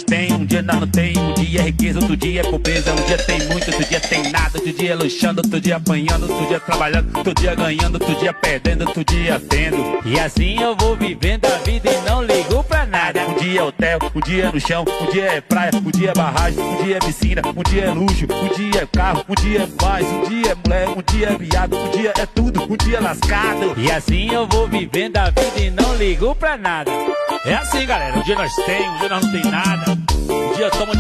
tem, um dia nós não tem. Um dia é riqueza, outro dia é pobreza. Um dia tem muito, outro dia tem nada. Outro dia luxando, outro dia apanhando. Outro dia trabalhando, outro dia ganhando. Outro dia perdendo, outro dia tendo. E assim eu vou vivendo a vida e não ligo pra nada. Um dia é hotel, um dia é no chão. Um dia é praia, um dia é barragem. Um dia é piscina, um dia é luxo. Um dia é carro, um dia é mais. Um dia é mulher, um dia é viado. Um dia é tudo, um dia é lascado. E assim eu vou vivendo a vida e não ligo pra nada. É assim, galera, um dia nós tem, um dia nós não tem nada. Um dia toma